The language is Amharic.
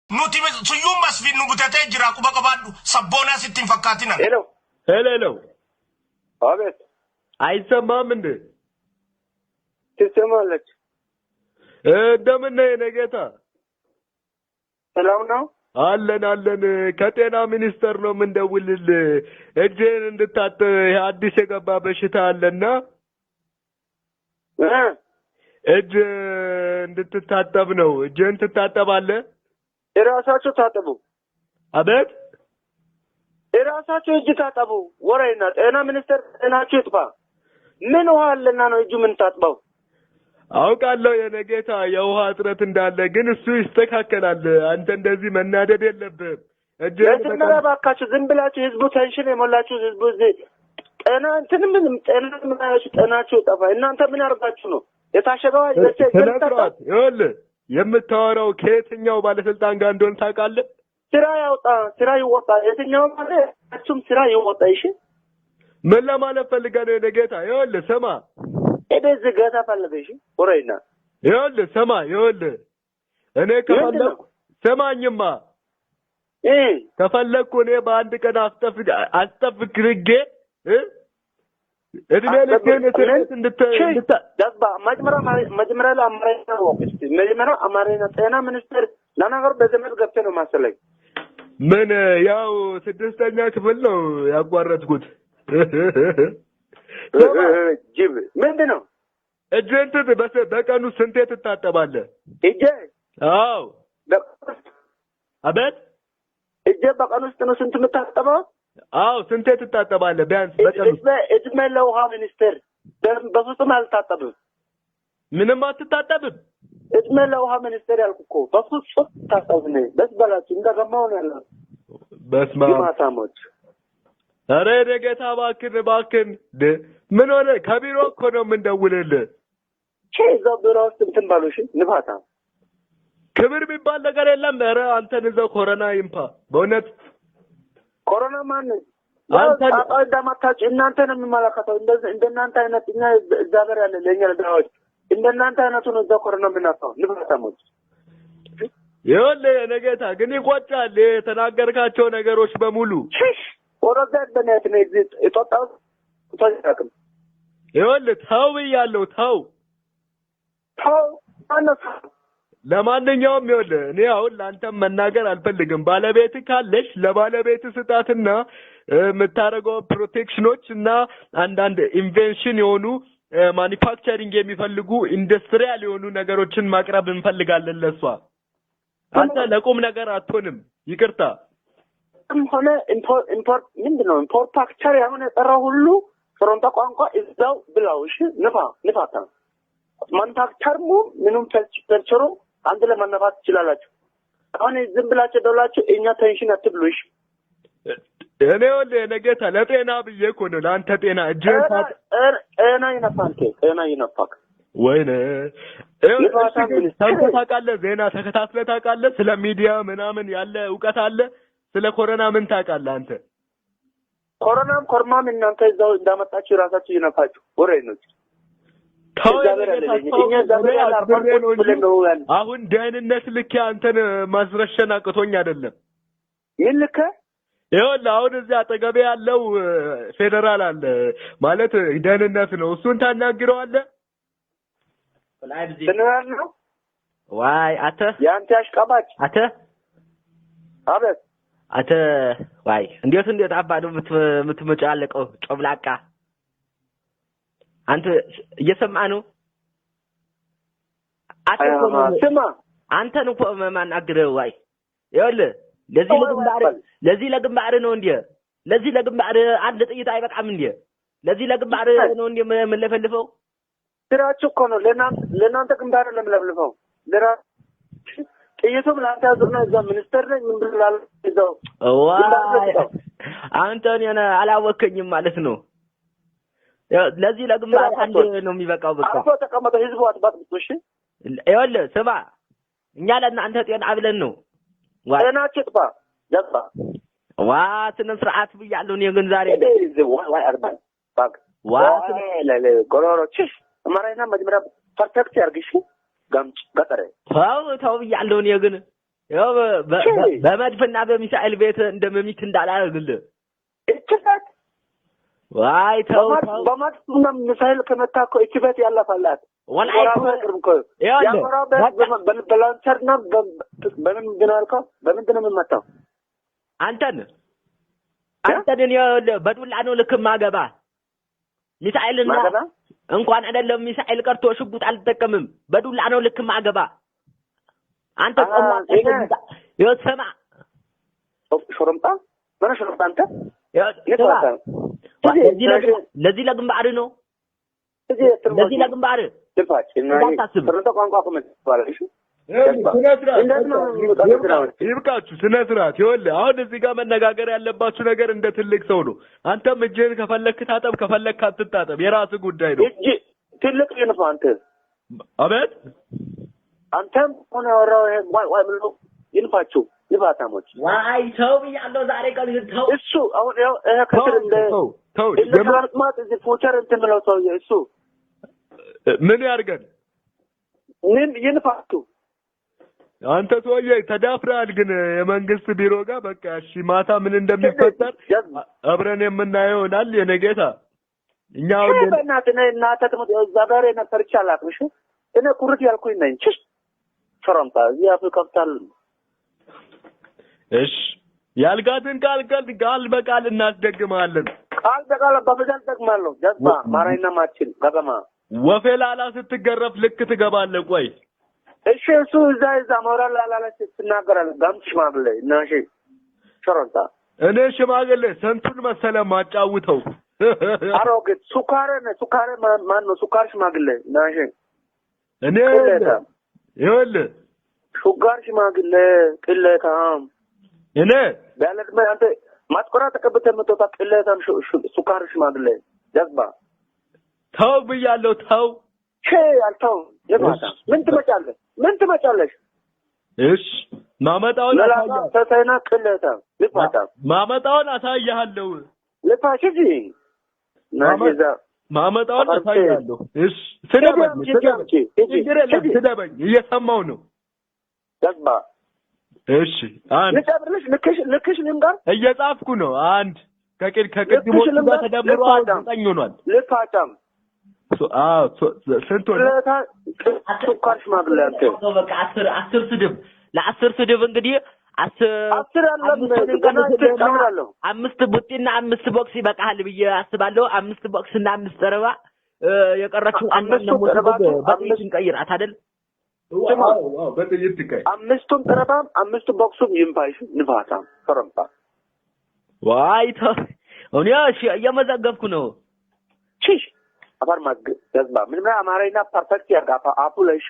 Nuti suyyum masfin nu butate jira kuba qabadu sabbona sittin fakkatina. Hello. Hello. አቤት አይሰማም እንዴ? ትሰማለች። እንደምን ነህ ነገታ? ሰላም ነው? አለን ከጤና ሚኒስቴር ነው የምንደውልልህ። እጅህን እንድታጠብ አዲስ የገባ በሽታ አለና እጅ እንድትታጠብ ነው። እጅህን ትታጠባለህ? እራሳችሁ ታጠቡ። አቤት እራሳችሁ እጅ ታጠቡ። ወሬና ጤና ሚኒስቴር ጤናችሁ ይጥፋ። ምን ውሃ አለና ነው እጁ ምን ታጥበው? አውቃለሁ የነጌታ የውሃ እጥረት እንዳለ፣ ግን እሱ ይስተካከላል። አንተ እንደዚህ መናደድ የለብህም። እጅህን ባካችሁ ዝም ብላችሁ ህዝቡ ቴንሽን የሞላችሁ ህዝቡ እዚህ ጤና ጤናችሁ ይጠፋ። እናንተ ምን አርጋችሁ ነው የታሸገው? ስለጥራት ይኸውልህ የምታወራው ከየትኛው ባለስልጣን ጋር እንደሆነ ታውቃለህ? ስራ ይወጣ የትኛው ማለት ስራ ይወጣ። እሺ ምን ለማለት ፈልገህ ነው የነጌታ? ይኸውልህ ስማ እዚህ ገታ ፈልገሽ ወሬና ይኸውልህ ስማ እኔ ከፈለኩ ስማኝማ ከፈለኩ እኔ በአንድ ቀን አስጠፍክርጌ እድሜ ልኬን ትምህርት እንድታ ደባ መጀመሪያ ለአማርኛ ወቅት መጀመሪያ አማርኛ ጤና ሚኒስቴር ለነገሩ በዘመድ ገብቼ ነው ማሰለኝ። ምን ያው 6ኛ ክፍል ነው ያቋረጥኩት። ጅብ ምንድነው? እጅህን በቀኑ ስንቴ ትታጠባለህ? እጄ? አዎ። አቤት? እጄ በቀን ውስጥ ነው ስንት የምታጠበው? አዎ ስንቴ ትታጠባለህ ቢያንስ በቀን? እድሜ ለውሃ ሚኒስቴር በፍጹም አልታጠብም። ምንም አትታጠብም? እድሜ ለውሃ ሚኒስቴር ያልኩ እኮ በፍጹም ታጠብነ። በስ በላችሁ እንደገማው ነው ያለው። በስማ ማታሞች አረ ደገታ ባክን ምን ሆነ? ከቢሮ እኮ ነው የምንደውልልህ። እዛው ቢሮ ውስጥ እንትን ባሉሽ ንፋታ ክብር የሚባል ነገር የለም። ኧረ አንተን እዛው ኮሮና ይምፓ። በእውነት ኮሮና ማን አንተን እንደማታጭ እናንተን የሚመለከተው እንደናንተ አይነት እኛ እግዚአብሔር ያለ ለኛ ለዳዎች እንደናንተ አይነቱ ነው እዛው ኮሮና የምናጣው ንፋታሞች። ይኸውልህ ነገታ ግን ይቆጫል የተናገርካቸው ነገሮች በሙሉ። ወረዳ በእናት ነው ኢትዮጵያ ተጠቅም ይኸውልህ ተው ብያለሁ። ተው ማነው? ለማንኛውም ይኸውልህ እኔ አሁን ለአንተም መናገር አልፈልግም። ባለቤት ካለሽ ለባለቤት ስጣትና የምታደርገው ፕሮቴክሽኖች እና አንዳንድ ኢንቬንሽን የሆኑ ማኒፋክቸሪንግ የሚፈልጉ ኢንዱስትሪያል የሆኑ ነገሮችን ማቅረብ እንፈልጋለን ለሷ። አንተ ለቁም ነገር አትሆንም። ይቅርታ ሆነ ኢምፖርት ምንድነው? ኢምፖርታክቸር ያሆነ ጠራ ሁሉ ፍሮንታ ቋንቋ እዛው ብላውሽ ንፋታ ማንታክቸርሙ ምንም ፈልቸሮ አንድ ለማነፋት ይችላልላችሁ። አሁን ዝም ብላችሁ ደውላችሁ እኛ ቴንሽን አትብሉሽ። እኔ ወለ ነገታ ለጤና ብዬ እኮ ነው ለአንተ ጤና ጤና ይነፋክ ወይኔ ሰምተህ ታውቃለህ? ዜና ተከታትለህ ታውቃለህ? ስለ ሚዲያ ምናምን ያለ እውቀት አለ? ስለ ኮሮና ምን ታውቃለህ አንተ? ኮሮናም እናንተ እዛው እንዳመጣችሁ ራሳችሁ ይነፋችሁ ወሬኖች። አሁን ደህንነት ልክ አንተን ማስረሸን አቅቶኝ አይደለም። ምን ልክ? ይኸውልህ አሁን እዚህ አጠገቤ ያለው ፌደራል አለ ማለት ደህንነት ነው። እሱን ታናግረዋለህ? ፌደራል ነው ዋይ አተ ያንተ አሽቃባጭ አቤት አተ ዋይ እንዴት አባዶ የምትመጫለቀው ጮብላቃ አንተ እየሰማህ ነው? ስማ አንተን እኮ ማናግረው ዋይ ይኸውልህ ለዚህ ለግንባር ነው እንዴ? ለዚህ ለግንባር አንድ ጥይት አይበቃም እንዴ? ለዚህ ለግንባር ነው እንዴ የምለፈልፈው? ስራችሁ እኮ ነው ለናንተ ግንባር ለምለፍልፈው ጥይቱም ለአንተ ያዙና እዛ ሚኒስተር ነኝ ምን ብላል እዛው ዋይ አንተን የነ አላወከኝም ማለት ነው። ለዚህ ለግንባር አንድ ነው የሚበቃው። በቃ አፎ ተቀመጠ ህዝቡ አጥባጥብጡ። እሺ ይኸውልህ ስማ እኛ ለእናንተ ጤና ብለን ነው ጤናችሁ ጥፋ ገባ ስነ ስርዓት ብያለሁ። እኔ ግን ዛሬ ዋይ አርባን ባክ ጎሮሮችሽ አማራና መጀመሪያ ፐርፌክት ያርግሽ ጋምጭ ገጠረ ተው ብያለሁ። እኔ ግን ያው በመድፍና በሚሳኤል ቤት እንደምሚት እንዳላረግልህ እችበት ዋይ ተው በመድፍና ሚሳኤል ከመታኮ እችበት ያለፋላት ወላይ ያወራ በላንሰርና በምንድን አልከው በምንድን ነው የምመታው አንተን በዱላ ነው ልክ ማገባ ሚሳኤልና እንኳን አይደለም ሚሳኤል ቀርቶ ሽጉጥ አልተጠቀምም በዱላ ነው ልክ ማገባ አንተ ይወሰማ ሾርምጣ ማን ሾርምጣ አንተ ለዚህ ለግንባር ነው ለዚህ ለግንባር ትፋጭ እና ሾርምጣ ቋንቋ ኮመንት ባላሽ ይብቃችሁ ስነ ስርዓት ይኸውልህ አሁን እዚህ ጋር መነጋገር ያለባችሁ ነገር እንደ ትልቅ ሰው ነው አንተም እጅህን ከፈለክ ታጠብ ከፈለክ አትታጠብ የራስህ ጉዳይ ነው እጅ ትልቅ ነው አንተ አቤት አንተም ሆነ ወራው ዋይ ብሎ ይንፋችሁ ይባታሞች ዋይ ተው ያለው ዛሬ ቀን ተው እሱ አሁን ያው ከስር እንደ ተው ለማጥማት እዚህ ፉቸር እንትን ነው ሰው እሱ ምን ያርገን ምን ይንፋችሁ አንተ ሰውዬ ተዳፍራል ግን የመንግስት ቢሮ ጋር በቃ እሺ ማታ ምን እንደሚፈጠር አብረን የምናየው ይሆናል የነገታ እኛው እናተም ዛሬ ነበር ይቻላልሽ እኔ ኩርት ያልኩኝ ነኝ እሺ ሰራምታ ያፍ ከፍታል እሺ ያልጋትን ቃል በቃል እናስደግማለን ቃል በቃል በፈዛል ደግማለሁ ጀዝባ ማራይና ማችን ገበማ ወፌላላ ስትገረፍ ልክ ትገባለህ ቆይ እሺ እሱ እዛ ሞራል አላላች ትናገራል ጋምት ሽማግሌ እናሺ ሰራምታ እኔ ሽማግሌ ሰንቱን መሰለ ማጫውተው አሮግት ሱካር ማን ነው ሱካር ሽማግሌ እናሺ እኔ ይኸውልህ ሱካር ሽማግሌ ቅሌታም እኔ ባለድ አንተ ማጥቆራ ተቀበተ መጥቶ ቅሌታም ሱካር ሽማግሌ ጀዝባ ተው ብያለሁ ተው አልተው የባታ ምን ትመጫለሽ እሺ ማመጣውን አሳያለሁ ተሰና ቅሌታ ልፋታ ማመጣውን አሳያለሁ ልፋሽጂ ናጂዛ ማመጣውን አሳያለሁ እሺ ስደበኝ እየሰማው ነው ጀዝባ እሺ አንድ ልክሽ ልምጋር እየጻፍኩ ነው አንድ ከቅድሞቹ ጋር ተደምሮ 9 ሆኗል ልፋታም ስንት ሆነ ሱካር ሽማግሌ አንተ በቃ 10 ስድብ ለ10 ስድብ እንግዲህ 10 አለው 5 ቡጢና 5 ቦክስ ይበቃል ብዬ አስባለሁ 5 ቦክስና 5 ጠረባ የቀረችው አንድ ነው በጥይት እንቀይራት አይደል ዋው በጥይት ትቀይ 5 ጠረባም 5 ቦክሱም ይምባይሽ ንፋታም ሰረምታ ዋይ ኦኒያ እሺ እየመዘገብኩ ነው ቺሽ አባር ማግ ጀዝባ ምንም አማራይና ፐርፌክት ያጋፋ አፑ ለሽ